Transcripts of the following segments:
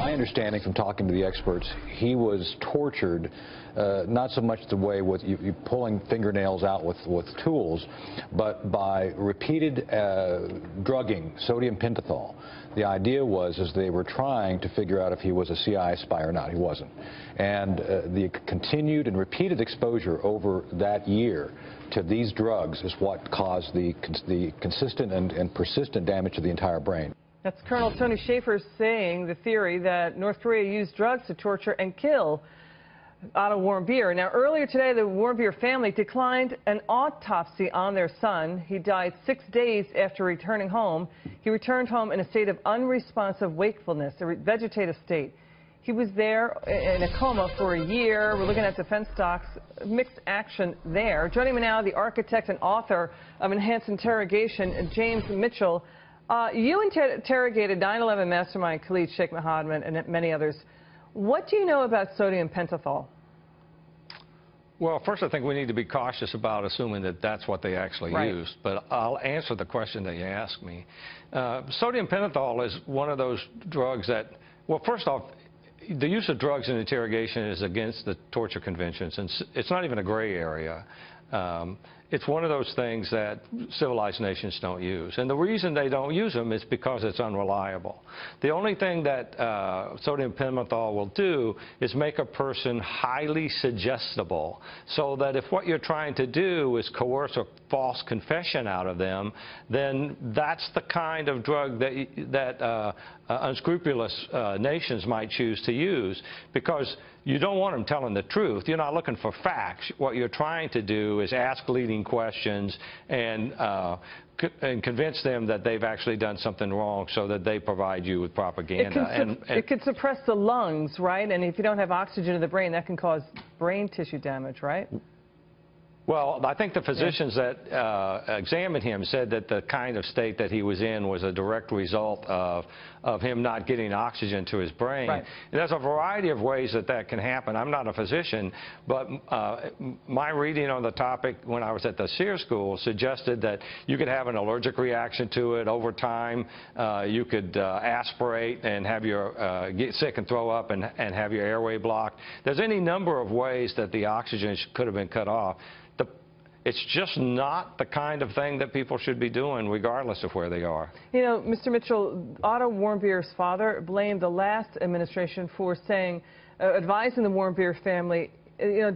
My understanding from talking to the experts, he was tortured, not so much the way with you pulling fingernails out with tools, but by repeated drugging, sodium pentothal. The idea was as they were trying to figure out if he was a CIA spy or not. He wasn't. And the continued and repeated exposure over that year to these drugs is what caused the consistent and persistent damage to the entire brain. That's Colonel Tony Schaefer saying the theory that North Korea used drugs to torture and kill Otto Warmbier. Now, earlier today, the Warmbier family declined an autopsy on their son. He died 6 days after returning home. He returned home in a state of unresponsive wakefulness, a vegetative state. He was there in a coma for a year. We're looking at defense stocks, mixed action there. Joining me now, the architect and author of Enhanced Interrogation, James Mitchell. You interrogated 9/11 mastermind Khalid Sheikh Mohammed and many others. What do you know about sodium pentothal? Well, first, I think we need to be cautious about assuming that that's what they actually used. But I'll answer the question that you asked me. Sodium pentothal is one of those drugs that, well, first off, the use of drugs in interrogation is against the torture conventions, and it's not even a gray area. It's one of those things that civilized nations don't use. And the reason they don't use them is because it's unreliable. The only thing that sodium pentothal will do is make a person highly suggestible, so that if what you're trying to do is coerce a false confession out of them, then that's the kind of drug that unscrupulous nations might choose to use, because you don't want them telling the truth. You're not looking for facts. What you're trying to do is ask leading questions and convince them that they've actually done something wrong, so that they provide you with propaganda. It could suppress the lungs, right? And if you don't have oxygen in the brain, that can cause brain tissue damage, right? Well, I think the physicians that examined him said that the kind of state that he was in was a direct result of him not getting oxygen to his brain. Right. And there's a variety of ways that that can happen. I'm not a physician, but my reading on the topic when I was at the SEER school suggested that you could have an allergic reaction to it over time. You could aspirate and have your get sick and throw up and have your airway blocked. There's any number of ways that the oxygen could have been cut off. It's just not the kind of thing that people should be doing, regardless of where they are. You know, Mr. Mitchell, Otto Warmbier's father blamed the last administration for saying, advising the Warmbier family,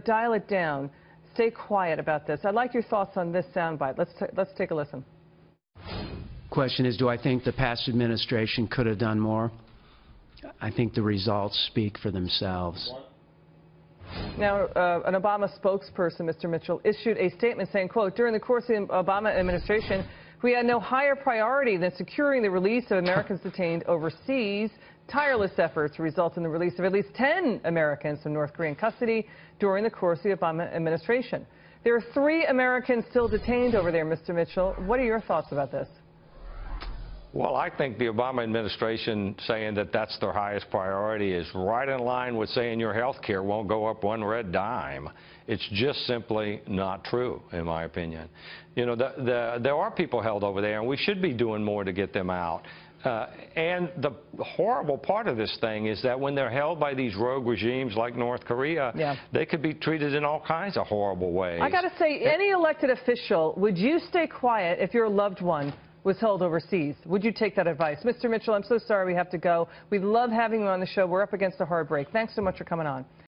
dial it down, stay quiet about this. I'd like your thoughts on this soundbite. Let's take a listen. Question is, do I think the past administration could have done more? I think the results speak for themselves. Now, an Obama spokesperson, Mr. Mitchell, issued a statement saying, quote, during the course of the Obama administration, we had no higher priority than securing the release of Americans detained overseas. Tireless efforts result in the release of at least 10 Americans from North Korean custody during the course of the Obama administration. There are 3 Americans still detained over there, Mr. Mitchell. What are your thoughts about this? Well, I think the Obama administration saying that that's their highest priority is right in line with saying your health care won't go up one red dime. It's just simply not true, in my opinion. You know, there are people held over there, and we should be doing more to get them out. And the horrible part of this thing is that when they're held by these rogue regimes like North Korea, they could be treated in all kinds of horrible ways. I got to say, any elected official, would you stay quiet if your loved one was held overseas? Would you take that advice? Mr. Mitchell, I'm so sorry we have to go. We love having you on the show. We're up against a hard break. Thanks so much for coming on.